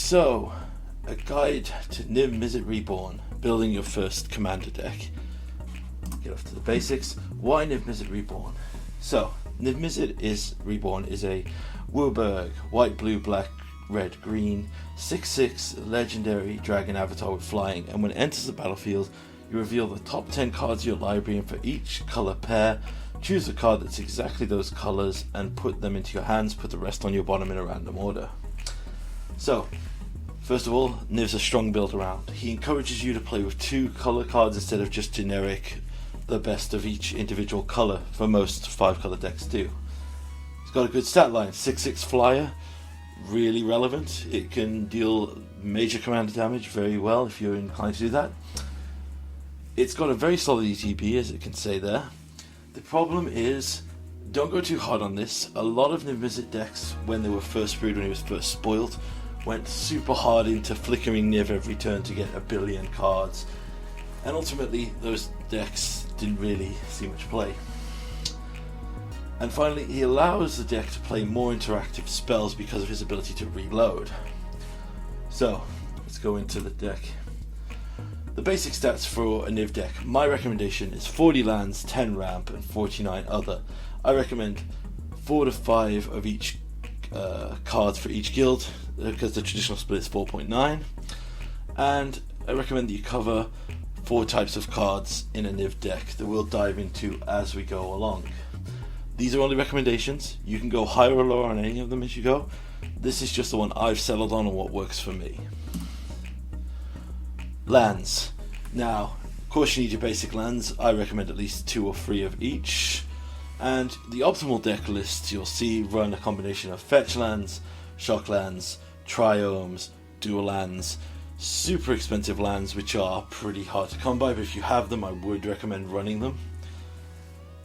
So, a guide to Niv Mizzet Reborn, building your first commander deck. Get off to the basics. Why Niv Mizzet Reborn? So, Niv Mizzet Reborn is a Wurberg, white, blue, black, red, green, 6/6 legendary dragon avatar with flying, and when it enters the battlefield, you reveal the top 10 cards of your library, and for each color pair, choose a card that's exactly those colors and put them into your hands, put the rest on your bottom in a random order. So, first of all, Niv's a strong build around. He encourages you to play with 2 color cards instead of just generic, the best of each individual color, for most 5 color decks do. He's got a good stat line, 6/6 flyer, really relevant. It can deal major commander damage very well if you're inclined to do that. It's got a very solid ETB, as it can say there. The problem is, don't go too hard on this. A lot of Niv Mizzet decks, when they were first brewed, when he was first spoiled, went super hard into flickering Niv every turn to get a billion cards, and ultimately those decks didn't really see much play. And finally, he allows the deck to play more interactive spells because of his ability to reload. So, let's go into the deck. The basic stats for a Niv deck. My recommendation is 40 lands, 10 ramp, and 49 other. I recommend 4 to 5 of each cards for each guild, because the traditional split is 4.9, and I recommend that you cover 4 types of cards in a Niv deck that we'll dive into as we go along. These are only recommendations. You can go higher or lower on any of them as you go. This is just the one I've settled on and what works for me. Lands. Now, of course you need your basic lands. I recommend at least 2 or 3 of each. And the optimal deck lists you'll see run a combination of fetch lands, shock lands, triomes, dual lands, super expensive lands which are pretty hard to come by, but if you have them I would recommend running them.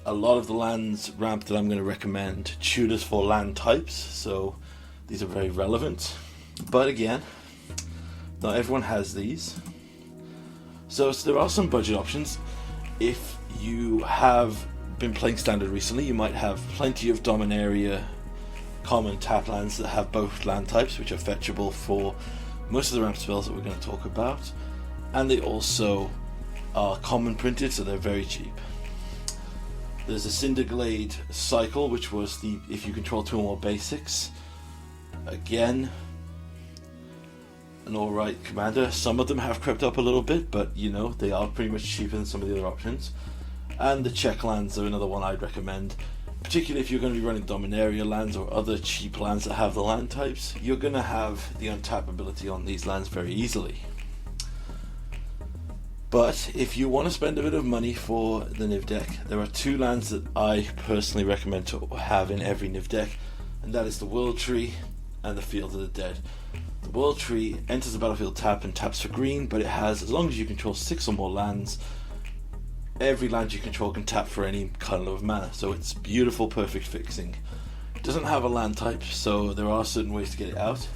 A lot of the lands ramp that I'm going to recommend tutors for land types, so these are very relevant. But again, not everyone has these. So there are some budget options. If you have been playing standard recently, you might have plenty of Dominaria common tap lands that have both land types, which are fetchable for most of the ramp spells that we're going to talk about, and they also are common printed, so they're very cheap. There's a Cinderglade cycle, which was the if you control 2 or more basics. Again, an alright commander. Some of them have crept up a little bit, but you know, they are pretty much cheaper than some of the other options. And the check lands are another one I'd recommend, particularly if you're going to be running Dominaria lands or other cheap lands that have the land types. You're going to have the untap ability on these lands very easily. But if you want to spend a bit of money for the Niv deck, there are 2 lands that I personally recommend to have in every Niv deck, and that is the World Tree and the Field of the Dead. The World Tree enters the battlefield tap and taps for green, but it has, as long as you control 6 or more lands, every land you control can tap for any color of mana, so it's beautiful, perfect fixing. It doesn't have a land type, so there are certain ways to get it out.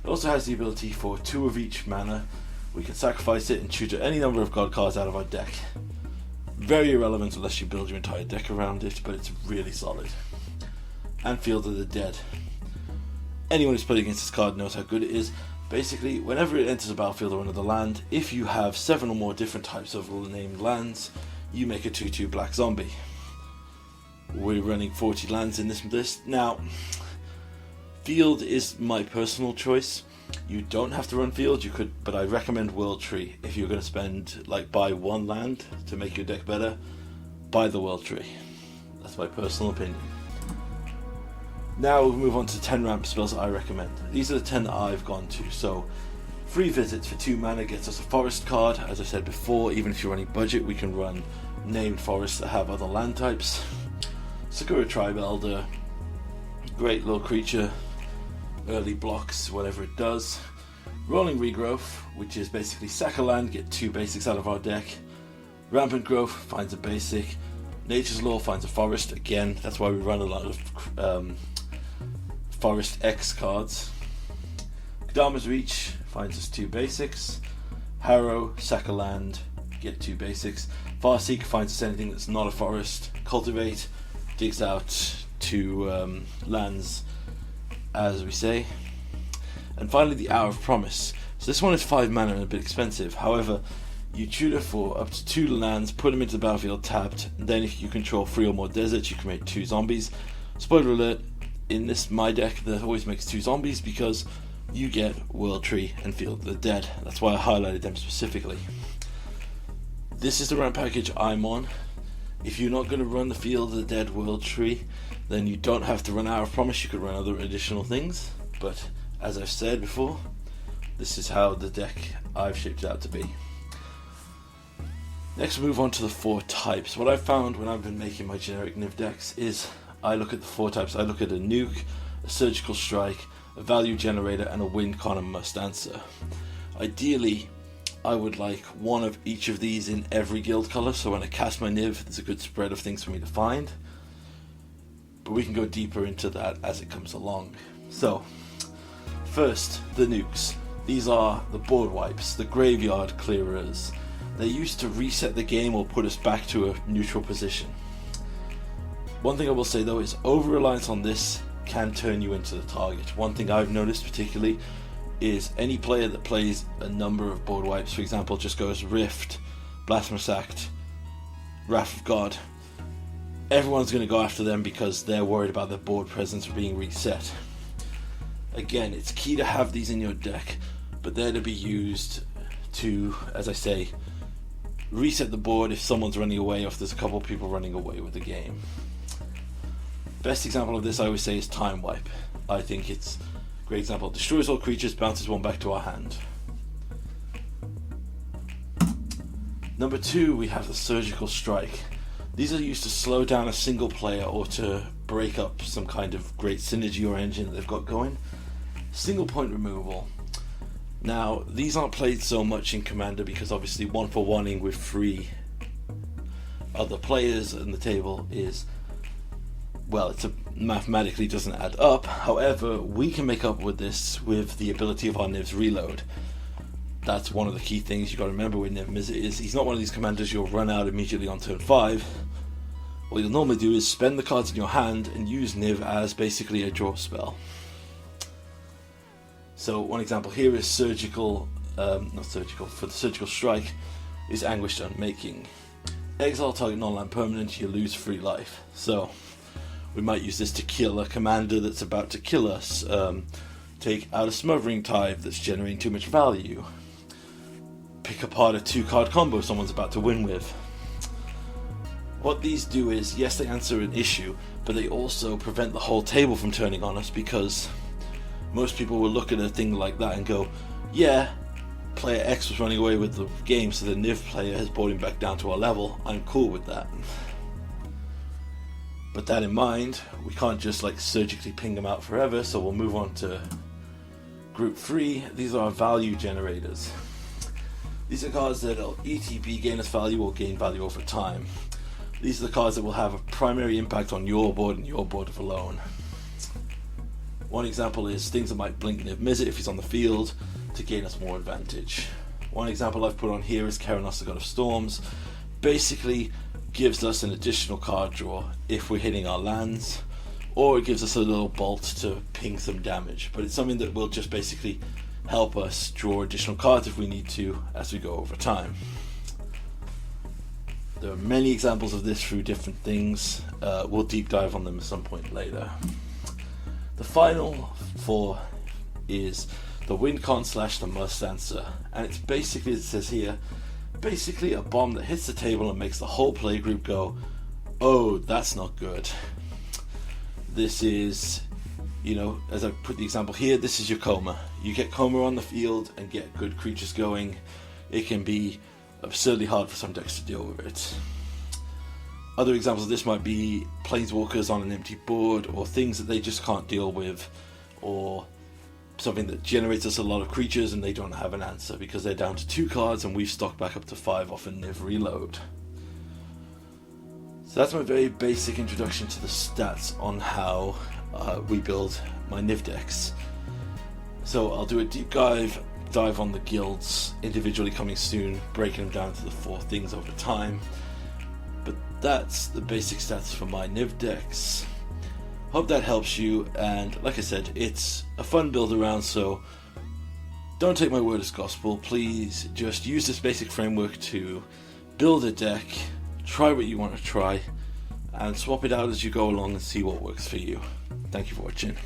It also has the ability for 2 of each mana. We can sacrifice it and tutor any number of god cards out of our deck. Very irrelevant unless you build your entire deck around it, but it's really solid. And Field of the Dead. Anyone who's played against this card knows how good it is. Basically, whenever it enters a battlefield or another land, if you have 7 or more different types of named lands, you make a 2/2 black zombie. We're running 40 lands in this list. Now, Field is my personal choice. You don't have to run Field, you could, but I recommend World Tree. If you're going to spend, buy 1 land to make your deck better, buy the World Tree. That's my personal opinion. Now we'll move on to 10 ramp spells that I recommend. These are the 10 that I've gone to. So, Free Visits for 2 mana gets us a forest card. As I said before, even if you're running budget, we can run named forests that have other land types. Sakura Tribe Elder, great little creature, early blocks, whatever it does. Rolling Regrowth, which is basically sack a land, get 2 basics out of our deck. Rampant Growth finds a basic. Nature's Law finds a forest. Again, that's why we run a lot of Forest X cards. Kadama's Reach finds us 2 basics. Harrow, sack a land, get 2 basics. Farseek finds us anything that's not a forest. Cultivate digs out 2 lands, as we say. And finally, the Hour of Promise. So this one is 5 mana and a bit expensive. However, you tutor for up to 2 lands, put them into the battlefield tapped, and then if you control 3 or more deserts, you can make 2 zombies. Spoiler alert, in my deck that always makes 2 zombies because you get World Tree and Field of the Dead. That's why I highlighted them specifically. This is the ramp package I'm on. If you're not going to run the Field of the Dead World Tree, then you don't have to run Hour of Promise. You could run other additional things, but as I've said before, this is how the deck I've shaped it out to be. Next, we'll move on to the 4 types. What I've found when I've been making my generic Niv decks is I look at the 4 types. I look at a nuke, a surgical strike, a value generator, and a win con and must answer. Ideally, I would like one of each of these in every guild color, so when I cast my Niv, there's a good spread of things for me to find. But we can go deeper into that as it comes along. So, first, the nukes. These are the board wipes, the graveyard clearers. They're used to reset the game or put us back to a neutral position. One thing I will say though is over-reliance on this can turn you into the target. One thing I've noticed particularly is any player that plays a number of board wipes, for example, just goes Rift, Blasphemous Act, Wrath of God, everyone's going to go after them because they're worried about their board presence being reset. Again, it's key to have these in your deck, but they're to be used to, as I say, reset the board if someone's running away or if there's a couple of people running away with the game. Best example of this I always say is Time Wipe. I think it's a great example. Destroys all creatures, bounces one back to our hand. Number 2, we have the Surgical Strike. These are used to slow down a single player or to break up some kind of great synergy or engine that they've got going. Single point removal. Now, these aren't played so much in Commander because obviously 1-for-1ing with 3 other players on the table is, well, mathematically doesn't add up. However, we can make up with this with the ability of our Niv's reload. That's one of the key things you got to remember with Niv Mizzet is he's not one of these commanders you'll run out immediately on turn 5. What you'll normally do is spend the cards in your hand and use Niv as basically a draw spell. So one example here is for the Surgical Strike is Anguished Unmaking. Exile target non-land permanent, you lose 3 life. So we might use this to kill a commander that's about to kill us. Take out a Smothering Tithe that's generating too much value. Pick apart a 2-card combo someone's about to win with. What these do is, yes, they answer an issue, but they also prevent the whole table from turning on us because most people will look at a thing like that and go, yeah, player X was running away with the game, so the Niv player has brought him back down to our level. I'm cool with that. But that in mind, we can't just like surgically ping them out forever, so we'll move on to Group 3. These are value generators. These are cards that will ETB gain us value or gain value over time. These are the cards that will have a primary impact on your board and your board alone. One example is things that might blink Niv Mizzet if he's on the field to gain us more advantage. One example I've put on here is Keranos, the God of Storms. Basically gives us an additional card draw if we're hitting our lands, or it gives us a little bolt to ping some damage, but it's something that will just basically help us draw additional cards if we need to as we go over time. There are many examples of this through different things. We'll deep dive on them at some point later. The final 4 is the win con / the must answer, and it's basically, it says here, basically a bomb that hits the table and makes the whole play group go, oh, that's not good. This is, as I put the example here, this is your Coma. You get Coma on the field and get good creatures going. It can be absurdly hard for some decks to deal with it. Other examples of this might be Planeswalkers on an empty board, or things that they just can't deal with, or something that generates us a lot of creatures and they don't have an answer because they're down to 2 cards and we've stocked back up to 5 off a Niv reload. So that's my very basic introduction to the stats on how we build my Niv decks. So I'll do a deep dive on the guilds individually coming soon, breaking them down to the 4 things over time. But that's the basic stats for my Niv decks. Hope that helps you, and like I said, it's a fun build around, so don't take my word as gospel. Please just use this basic framework to build a deck, try what you want to try, and swap it out as you go along and see what works for you. Thank you for watching.